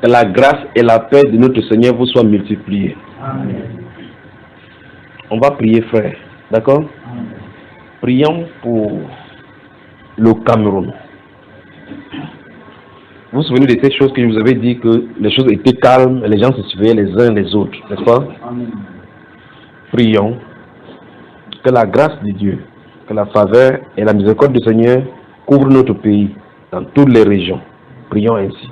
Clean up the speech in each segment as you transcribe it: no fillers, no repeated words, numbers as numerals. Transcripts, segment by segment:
Que la grâce et la paix de notre Seigneur vous soient multipliées. Amen. On va prier, frère. D'accord? Prions pour le Cameroun. Vous vous souvenez de ces choses que je vous avais dit, que les choses étaient calmes, les gens se surveillaient les uns les autres, n'est-ce pas? Amen. Prions que la grâce de Dieu, que la faveur et la miséricorde du Seigneur couvrent notre pays dans toutes les régions. Prions ainsi.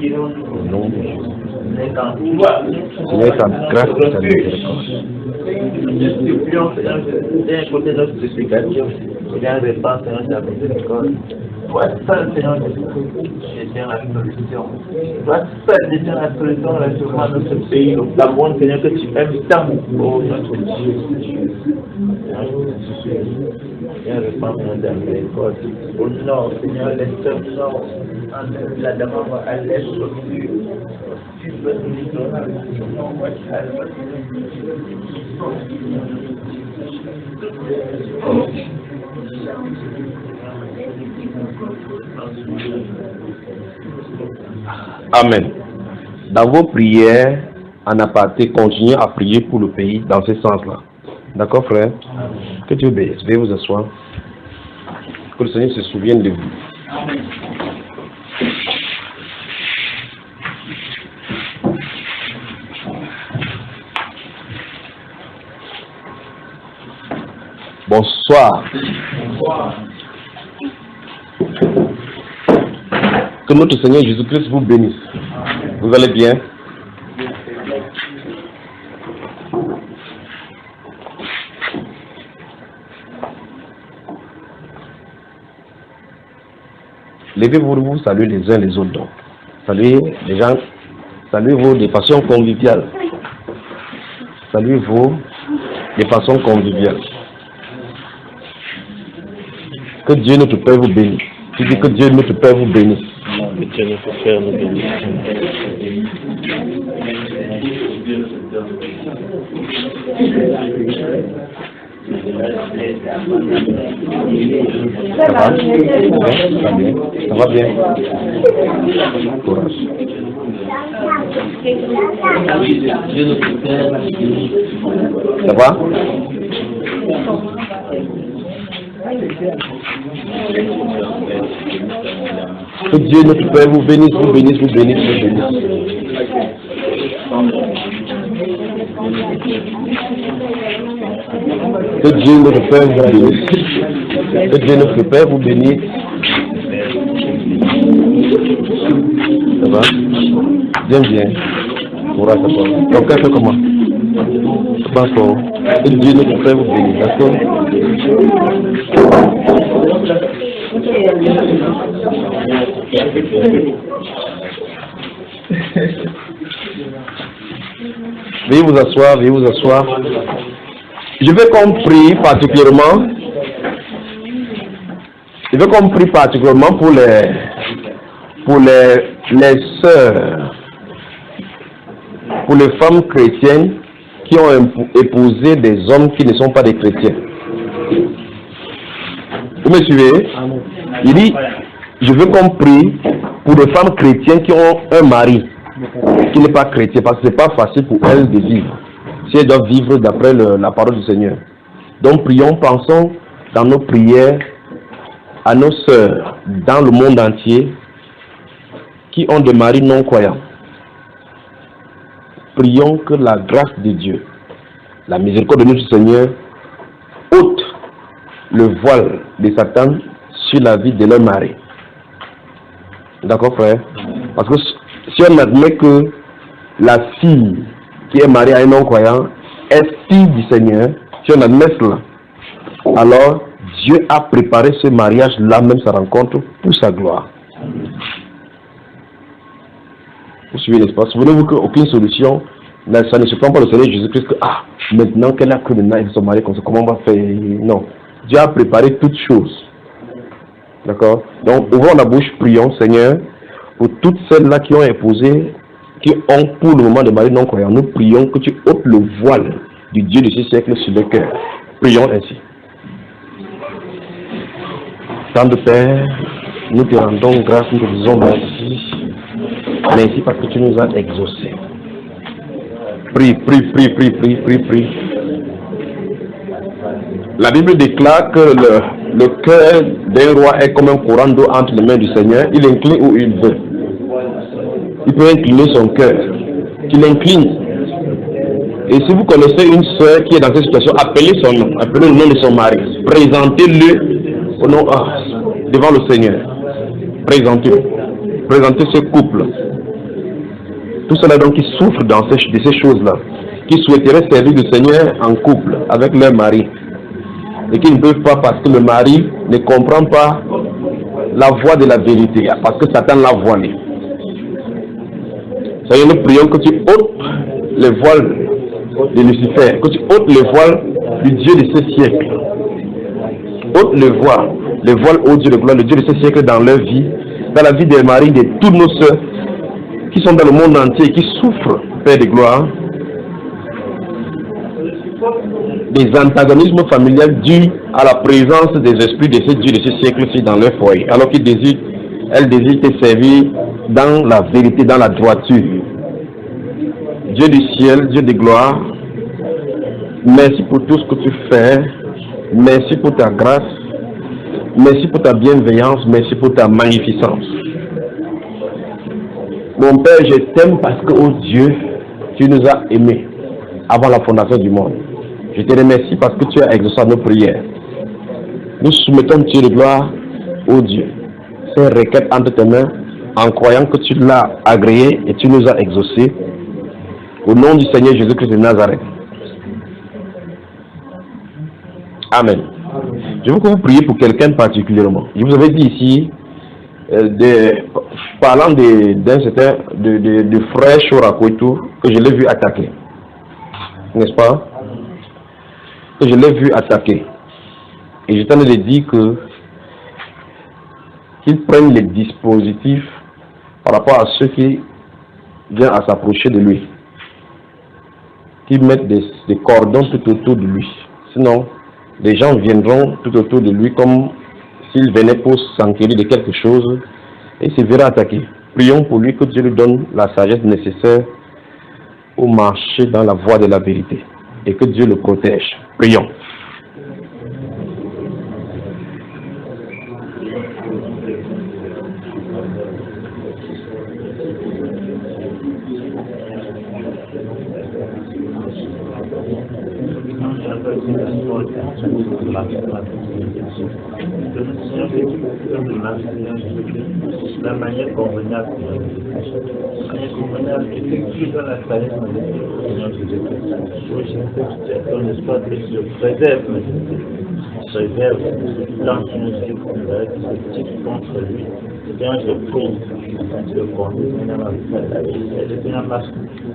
Au nom de Jésus. Seigneur, ta grâce et ta miséricorde. D'un côté notre supplication, il y a une réponse à notre miséricorde. Toi seul, Seigneur, détiens la solution. Toi seul, détiens la solution relativement à notre pays. Donc, la bonne Seigneur, que tu aimes tant, oh notre Dieu. Il y a une réponse à notre miséricorde. Au nord, Seigneur, l'est nord, la dame à l'est, au sud. Amen. Dans vos prières, en aparté, continuez à prier pour le pays dans ce sens-là. D'accord, frère? Que Dieu bénisse. Veuillez vous asseoir. Que le Seigneur se souvienne de vous. Bonsoir. Que notre Seigneur Jésus-Christ vous bénisse. Vous allez bien? Levez-vous, vous saluez les uns les autres donc. Saluez les gens, saluez-vous de façon conviviale. Saluez-vous de façon conviviale. Que Dieu notre Père vous bénisse. Tu dis que Dieu notre Père vous bénisse. Que Dieu notre Père nous bénisse. Ça va? Ça va bien? Courage. Ça va? Que Dieu notre Père vous bénisse, vous bénisse, vous bénisse, vous bénisse. Que Dieu notre Père vous bénisse. Que Dieu notre Père vous bénisse. Ça va? Bien, bien. Courage à toi. Donc, qu'est-ce que comment? Pas encore. Que Dieu notre Père vous bénisse. D'accord? Veuillez vous asseoir, veuillez vous asseoir. Je veux qu'on prie particulièrement. Je veux qu'on prie particulièrement pour les sœurs, pour les femmes chrétiennes qui ont épousé des hommes qui ne sont pas des chrétiens. Vous me suivez? Il dit, je veux qu'on prie pour les femmes chrétiennes qui ont un mari qui n'est pas chrétien, parce que ce n'est pas facile pour elles de vivre, si elles doivent vivre d'après la parole du Seigneur. Donc prions, pensons dans nos prières à nos sœurs dans le monde entier qui ont des maris non croyants. Prions que la grâce de Dieu, la miséricorde de notre Seigneur ôte le voile de Satan sur la vie de leur mari. D'accord, frère? Parce que si on admet que la fille qui est mariée à un non-croyant est fille du Seigneur, si on admet cela, alors Dieu a préparé ce mariage-là, même sa rencontre, pour sa gloire. Vous suivez, n'est-ce pas? Souvenez-vous qu'aucune solution, ça ne se prend pas le Seigneur Jésus-Christ que, maintenant qu'elle a cru, maintenant ils sont mariés comme ça, comment on va faire? Non. Dieu a préparé toutes choses. D'accord? Donc, ouvrons la bouche, prions, Seigneur, pour toutes celles-là qui ont épousé, qui ont pour le moment des maris non-croyants. Nous prions que tu ôtes le voile du Dieu de ce siècle sur le cœur. Prions ainsi. Tant de Père, nous te rendons grâce, nous te disons merci. Merci parce que tu nous as exaucés. Prie. La Bible déclare que le cœur d'un roi est comme un courant d'eau entre les mains du Seigneur. Il incline où il veut. Il peut incliner son cœur. Qu'il incline. Et si vous connaissez une soeur qui est dans cette situation, appelez son nom. Appelez le nom de son mari. Présentez-le au nom, devant le Seigneur. Présentez ce couple. Tout cela donc qui souffrent de ces choses-là, qui souhaiteraient servir le Seigneur en couple avec leur mari, et qui ne peuvent pas parce que le mari ne comprend pas la voie de la vérité, parce que Satan l'a voilé. Seigneur, nous prions que tu ôtes les voiles de Lucifer, que tu ôtes les voiles du Dieu de ce siècle. Ôte les voiles au Dieu de gloire, le Dieu de ce siècle dans leur vie, dans la vie des maris, de toutes nos sœurs qui sont dans le monde entier, qui souffrent, Père de gloire, des antagonismes familiaux dus à la présence des esprits de ce Dieu de ce siècle-ci dans leur foyer, alors qu'elles désirent te servir dans la vérité, dans la droiture. Dieu du ciel, Dieu de gloire, merci pour tout ce que tu fais, merci pour ta grâce, merci pour ta bienveillance, merci pour ta magnificence. Mon Père, je t'aime parce que, oh Dieu, tu nous as aimés avant la fondation du monde. Je te remercie parce que tu as exaucé nos prières. Nous soumettons Dieu de gloire, oh Dieu, ces requêtes entre tes mains, en croyant que tu l'as agréé et tu nous as exaucés. Au nom du Seigneur Jésus-Christ de Nazareth. Amen. Je veux que vous priez pour quelqu'un particulièrement. Je vous avais dit ici, parlant d'un certain de frère Chorakoitou, que je l'ai vu attaquer. N'est-ce pas? Que je l'ai vu attaquer. Et je t'en ai dit qu'ils prennent les dispositifs par rapport à ceux qui viennent à s'approcher de lui. Qu'ils mettent des cordons tout autour de lui. Sinon, les gens viendront tout autour de lui comme s'il venait pour s'enquérir de quelque chose et se verra attaquer. Prions pour lui que Dieu lui donne la sagesse nécessaire pour marcher dans la voie de la vérité et que Dieu le protège. Prions. La manière convenable, effectuée dans la sagesse de Seigneur Jésus-Christ. N'est-ce pas que je préserve l'antinomique qui se tire contre lui. Seigneur, je prie, je conduis maintenant avec la vie. Et le Seigneur marche.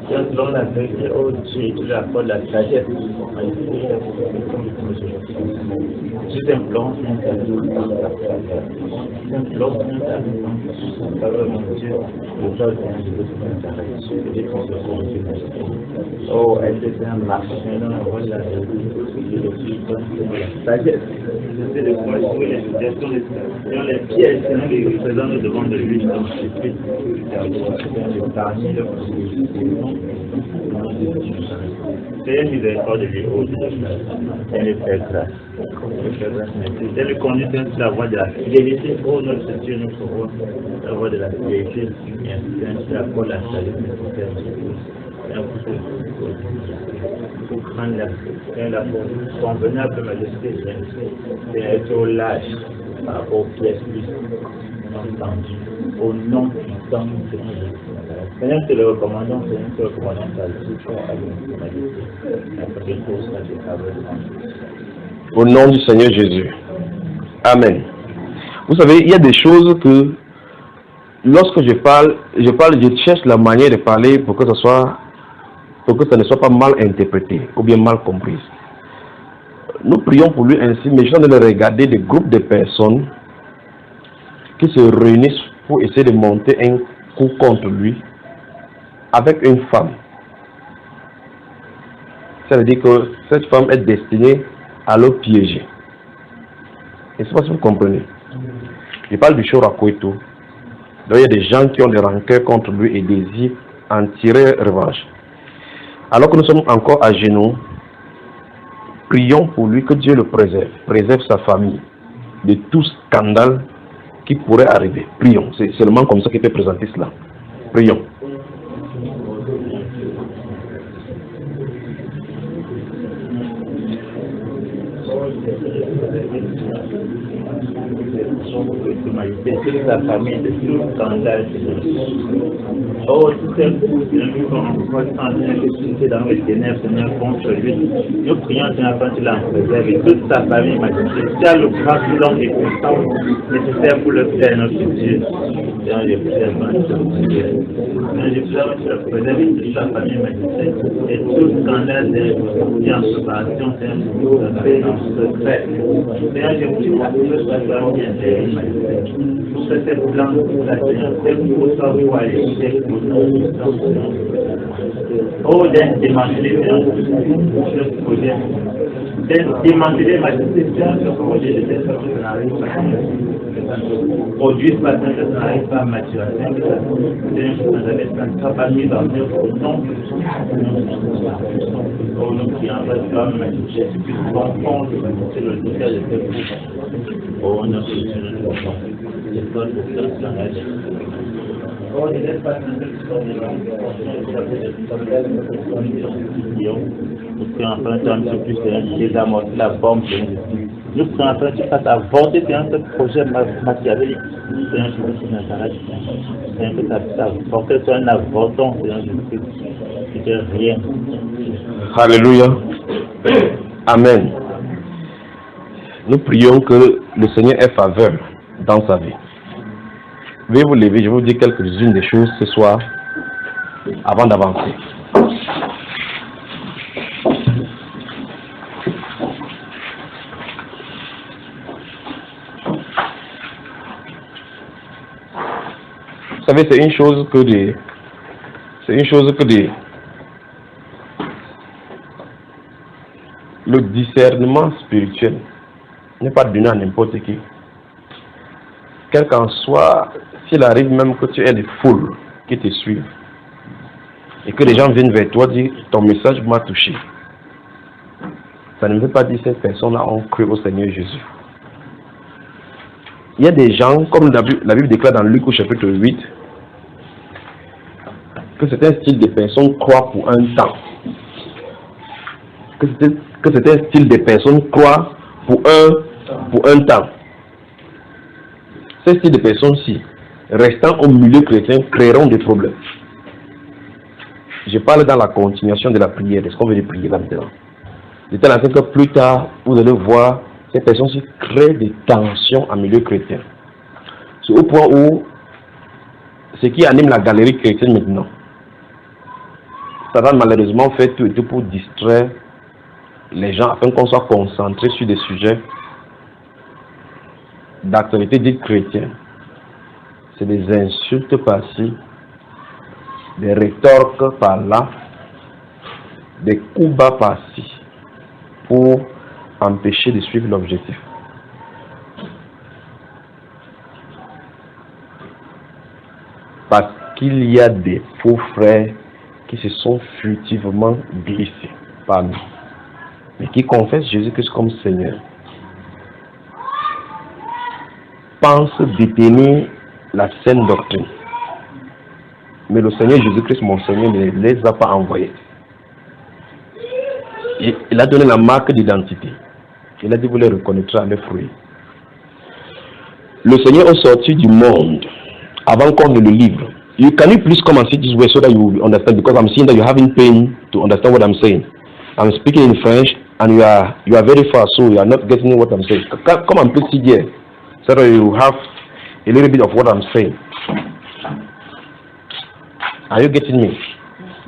Selon la vérité, oh Dieu, tu lui accordes la sagesse. Je t'implore, oh, elle était un marché, la sagesse. C'est le point où les suggestions, les pièges, qui nous présentent devant de lui, dans l'esprit, parmi le Seigneur, miséricorde de lui, oh Dieu, et le fait grâce. Et le conduire dans la voie de la fidélité, oh notre Dieu, notre roi, la voie de la fidélité, et ainsi la voie de la sagesse nécessaire. Pour prendre la convenable majesté, et être au lâche par rapport aux pièces. au nom puissant du Seigneur Jésus. Seigneur, te le recommandons, Seigneur, te le recommandons ta vie, la prochaine chose, ça te faveur devant Dieu. Au nom du Seigneur Jésus. Amen. Vous savez, il y a des choses que lorsque je parle, je cherche la manière de parler pour que ça ne soit pas mal interprété ou bien mal compris. Nous prions pour lui ainsi, mais je suis en train de regarder des groupes de personnes qui se réunissent pour essayer de monter un coup contre lui avec une femme. Ça veut dire que cette femme est destinée à le piéger. Je ne sais pas si vous comprenez. Je parle du Chorakouetou. Donc il y a des gens qui ont des rancœurs contre lui et désirent en tirer revanche. Alors que nous sommes encore à genoux, prions pour lui que Dieu le préserve sa famille de tout scandale qui pourrait arriver. Prions, c'est seulement comme ça qu'il peut présenter cela. Prions. De sa famille, de tout scandale. Oh, tout ce qui est dans les ténèbres, Seigneur, contre lui. Nous prions, Seigneur, quand tu l'as préservé, toute sa famille, ma Dieu, tu as le bras tout long et puissant nécessaire pour le faire, notre Dieu. Seigneur, je prie, Seigneur, je prie, tu le préserves toute sa famille, ma Dieu, et tout scandale qui est en préparation, Seigneur, dans ce secret. Seigneur, je prie pour que sa famille intérieure, ma Dieu. Pour que cette plante, la Seigneur, pour sa voix et oh, d'être démantelé, ce projet. D'être démantelé, ma ce projet de cette sorte que ça n'arrive pas. Produire pas ça, ça n'arrive pas à maturation. C'est une capacité dans au nom de oh, nous prions, parce que Jésus puisse comprendre c'est le désir de ce projet. Oh, notre Dieu, c'est toi le seul scandale. Oh, il est pas nous prions enfin un peu plus de désamorcer la bombe. Nous prions enfin que tu fasses avorter ce projet machiavélique. Seigneur Jésus de Nazareth. Seigneur, que ça puisse avorter, soit un avorton, Seigneur Jésus. C'est rien. Alléluia. Amen. Nous prions que le Seigneur ait faveur dans sa vie. Veuillez vous lever, je vais vous dire quelques-unes des choses ce soir avant d'avancer. Vous savez, c'est une chose que le discernement spirituel n'est pas donné à n'importe qui. Quel qu'en soit, s'il arrive même que tu aies des foules qui te suivent et que les gens viennent vers toi dire ton message m'a touché, ça ne veut pas dire que ces personnes-là ont cru au Seigneur Jésus. Il y a des gens, comme la Bible déclare dans Luc au chapitre 8, que certains styles de personnes croient pour un temps. Que certains styles de personnes croient pour un temps. Ces styles de personnes-ci, restant au milieu chrétien, créeront des problèmes. Je parle dans la continuation de la prière, de ce qu'on veut prier là maintenant. De telle sorte que plus tard, vous allez voir, ces personnes-ci créent des tensions en milieu chrétien. C'est au point où ce qui anime la galerie chrétienne maintenant, Satan malheureusement fait tout et tout pour distraire les gens afin qu'on soit concentré sur des sujets d'actualité dite chrétienne. C'est des insultes par-ci, des rétorques par-là, des coups bas par-ci pour empêcher de suivre l'objectif. Parce qu'il y a des faux frères qui se sont furtivement glissés parmi nous, mais qui confessent Jésus-Christ comme Seigneur, pensent détenir la saine doctrine. Mais le Seigneur Jésus-Christ, mon Seigneur, ne les a pas envoyés. Il a donné la marque d'identité. Il a dit, vous les reconnaîtrez à leurs fruits. le Seigneur est sorti du monde avant qu'on ne le livre. Can you please come and see this way so that you will understand? Because I'm seeing that you're having pain to understand what I'm saying. I'm speaking in French and you are very far, so you are not getting what I'm saying. Come and please sit here so that you have a little bit of what I'm saying. Are you getting me?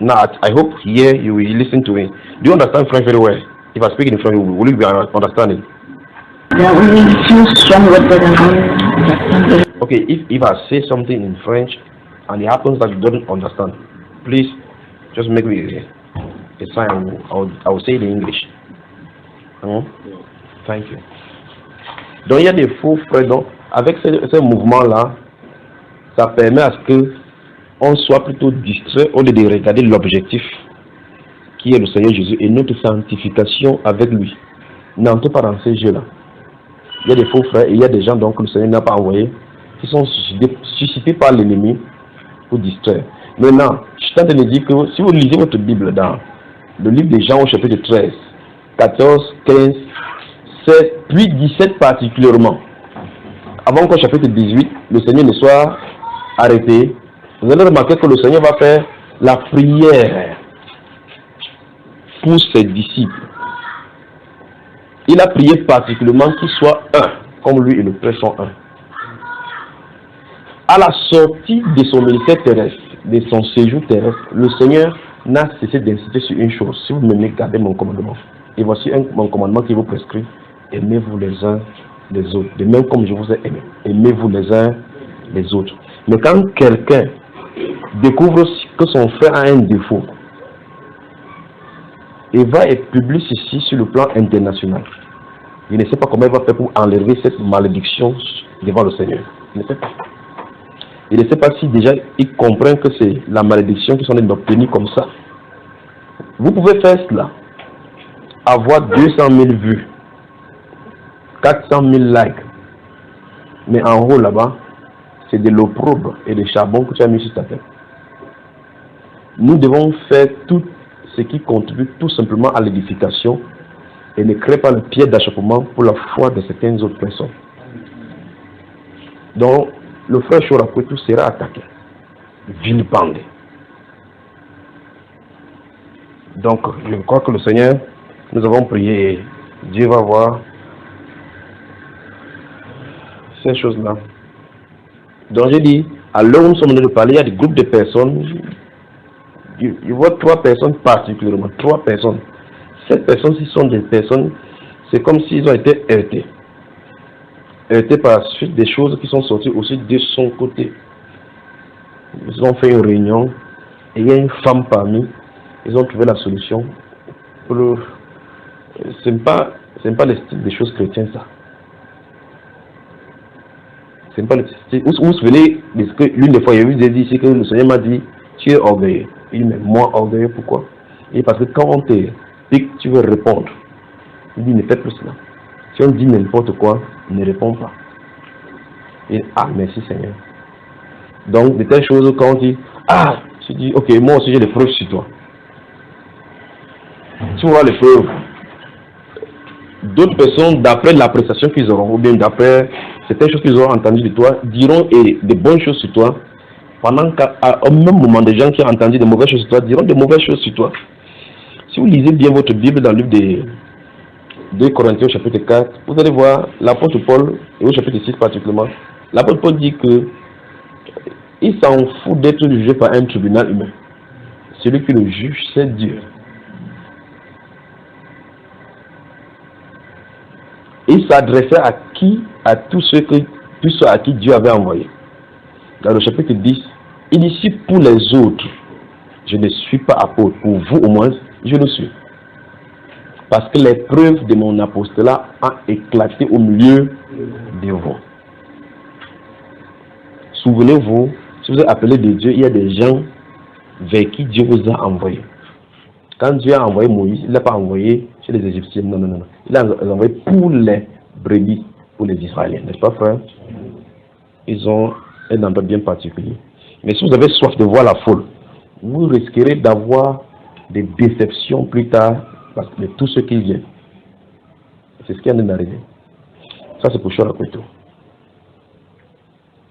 Now, I hope here you will listen to me. Do you understand French very well? If I speak in French, will you be understanding? Yeah, we feel strong with it and understand. Okay, if I say something in French and it happens that you don't understand, please just make me a sign. I will say it in English. Thank you. Donc il y a des faux frères. Donc avec ces mouvements-là, ça permet à ce que on soit plutôt distrait au lieu de regarder l'objectif qui est le Seigneur Jésus et notre sanctification avec lui. N'entrez pas dans ces jeux-là. Il y a des faux frères et il y a des gens donc que le Seigneur n'a pas envoyés qui sont suscités par l'ennemi pour distraire. Maintenant, je suis en train de dire que si vous lisez votre Bible dans le livre des Jean au chapitre 13, 14, 15, 16, puis 17 particulièrement, avant qu'au chapitre 18, le Seigneur ne soit arrêté, vous allez remarquer que le Seigneur va faire la prière pour ses disciples. Il a prié particulièrement qu'ils soient un, comme lui et le Père sont un. À la sortie de son ministère terrestre, de son séjour terrestre, le Seigneur n'a cessé d'insister sur une chose: si vous m'aimez, gardez mon commandement. Et voici mon commandement qui vous prescrit: aimez-vous les uns les autres, de même comme je vous ai aimé. Aimez-vous les uns les autres. Mais quand quelqu'un découvre que son frère a un défaut, il va et publie ceci sur le plan international. Il ne sait pas comment il va faire pour enlever cette malédiction devant le Seigneur. Il ne sait pas. Il ne sait pas si déjà il comprend que c'est la malédiction qui sont obtenue comme ça. Vous pouvez faire cela, avoir 200 000 vues, 400 000 likes, mais en haut là-bas, c'est de l'opprobre et de charbon que tu as mis sur ta tête. Nous devons faire tout ce qui contribue tout simplement à l'édification et ne crée pas le pied d'achoppement pour la foi de certaines autres personnes. Donc, le frère Chorakwetu sera attaqué, vilipendé. Donc, je crois que le Seigneur, nous avons prié et Dieu va voir ces choses-là. Donc, j'ai dit, à l'heure où nous sommes en train de parler, il y a des groupes de personnes. Je vois 3 personnes particulièrement, 3 personnes. Ces personnes-ci sont des personnes, c'est comme s'ils ont été heurtés. Heurtés par la suite des choses qui sont sorties aussi de son côté. Ils ont fait une réunion et il y a une femme parmi. Ils ont trouvé la solution. Ce n'est pas le style des choses chrétiennes, ça. Ce n'est pas le style. Vous vous souvenez de ce que l'une des fois, il y a eu des dit ici que le Seigneur m'a dit: tu es orgueilleux. Il dit: mais moi orgueilleux, pourquoi? Et parce que quand on te pique, tu veux répondre. Il dit: ne fais plus cela. Si on dit n'importe quoi, ne réponds pas. Et ah, merci Seigneur. Donc, de telles choses, quand on dit: ah, tu dis: ok, moi aussi j'ai des preuves sur toi. Tu vois les preuves. D'autres personnes, d'après l'appréciation qu'ils auront, ou bien d'après certaines choses qu'ils auront entendues de toi, diront des bonnes choses sur toi. Pendant qu'à un même moment, des gens qui ont entendu de mauvaises choses sur toi diront de mauvaises choses sur toi. Si vous lisez bien votre Bible dans le livre des 2 Corinthiens au chapitre 4, vous allez voir l'apôtre Paul, et au chapitre 6 particulièrement, l'apôtre Paul dit que il s'en fout d'être jugé par un tribunal humain. Celui qui le juge, c'est Dieu. Il s'adressait à qui? À tous ceux à qui Dieu avait envoyé. Dans le chapitre 10, il dit: si pour les autres, je ne suis pas apôtre, pour vous au moins, je le suis. Parce que les preuves de mon apostolat ont éclaté au milieu de vous. Souvenez-vous, si vous êtes appelé de Dieu, il y a des gens vers qui Dieu vous a envoyé. Quand Dieu a envoyé Moïse, il ne l'a pas envoyé chez les Égyptiens, non. Il l'a envoyé pour les brebis, pour les Israéliens, n'est-ce pas, frère? Ils ont un endroit bien particulier. Mais si vous avez soif de voir la foule, vous risquerez d'avoir des déceptions plus tard parce que de tout ce qui vient. C'est ce qui est en train d'arriver. Ça, c'est pour Chorakwetu.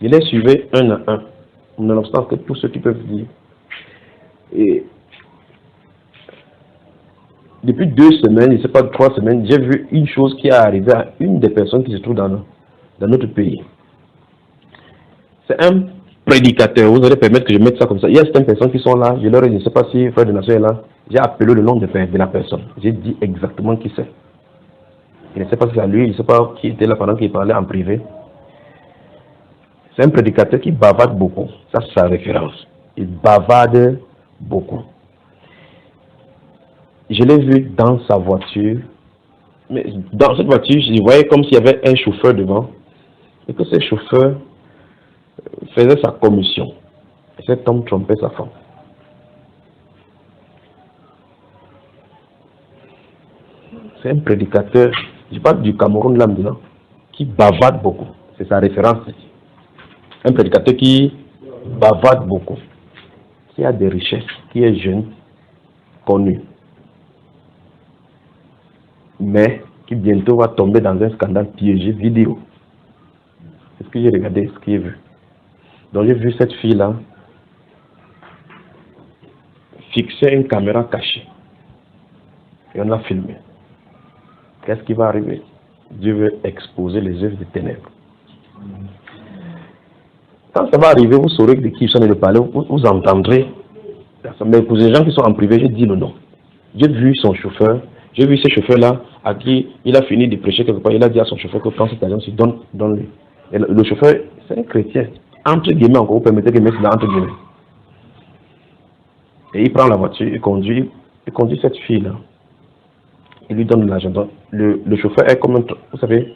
Je les suivais un à un, nonobstant que tous ceux qui peuvent dire. Et depuis 2 semaines, je ne sais pas 3 semaines, j'ai vu une chose qui est arrivée à une des personnes qui se trouve dans notre pays. C'est un prédicateur, vous allez permettre que je mette ça comme ça. Il y a certaines personnes qui sont là, je leur ai dit, je ne sais pas si Frère de Nation est là, j'ai appelé le nom de la personne. J'ai dit exactement qui c'est. Je ne sais pas si c'est lui, je ne sais pas qui était là pendant qu'il parlait en privé. C'est un prédicateur qui bavarde beaucoup. Ça, c'est sa référence. Il bavarde beaucoup. Je l'ai vu dans sa voiture. Mais dans cette voiture, je voyais comme s'il y avait un chauffeur devant. Et que ce chauffeur faisait sa commission. Et cet homme trompait sa femme. C'est un prédicateur, je parle du Cameroun là maintenant, qui bavarde beaucoup. C'est sa référence. Un prédicateur qui bavarde beaucoup, qui a des richesses, qui est jeune, connu, mais qui bientôt va tomber dans un scandale piégé vidéo. C'est ce que j'ai regardé, ce que j'ai vu. Donc j'ai vu cette fille-là fixer une caméra cachée. Et on l'a filmé. Qu'est-ce qui va arriver? Dieu veut exposer les œuvres des ténèbres. Quand ça va arriver, vous saurez de qui sont de parler, vous entendrez. Mais pour les gens qui sont en privé, je dis le nom. J'ai vu son chauffeur, j'ai vu ce chauffeur-là à qui il a fini de prêcher quelque part. Il a dit à son chauffeur que quand cette agence se donne-lui. Et le chauffeur, c'est un chrétien. Entre guillemets, encore, vous permettez de mettre là entre guillemets. Et il prend la voiture, il conduit cette fille-là. Il lui donne l'argent. Le chauffeur est comme un, vous savez,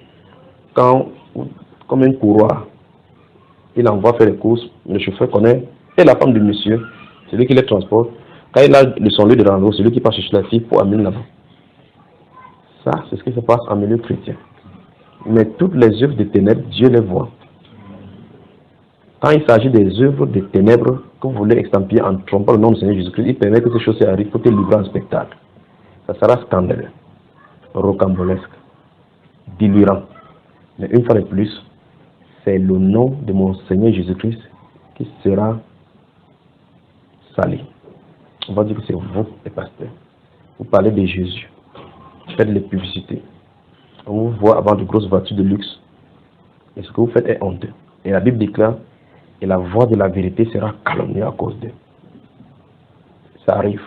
comme un courroie. Il envoie faire les courses, le chauffeur connaît, et la femme du monsieur, c'est lui qui les transporte. Quand il a son lieu de rendez-vous, c'est lui qui passe chercher la fille pour amener là-bas. Ça, c'est ce qui se passe en milieu chrétien. Mais toutes les œuvres des ténèbres, Dieu les voit. Quand il s'agit des œuvres des ténèbres que vous voulez extampier en trompant le nom du Seigneur Jésus-Christ, il permet que ces choses arrivent pour te livrer en spectacle. Ça sera scandaleux, rocambolesque, délirant. Mais une fois de plus, c'est le nom de mon Seigneur Jésus-Christ qui sera sali. On va dire que c'est vous, les pasteurs. Vous parlez de Jésus. Faites les publicités. On vous voit avant de grosses voitures de luxe. Et ce que vous faites est honteux. Et la Bible déclare, et la voix de la vérité sera calomniée à cause d'eux. Ça arrive.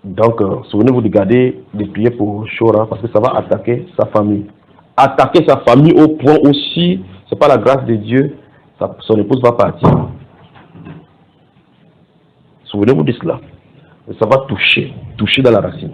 Donc, souvenez-vous de garder, de prier pour Shora, parce que ça va attaquer sa famille. Attaquer sa famille au point aussi, c'est pas la grâce de Dieu, son épouse va partir. Souvenez-vous de cela. Ça va toucher dans la racine.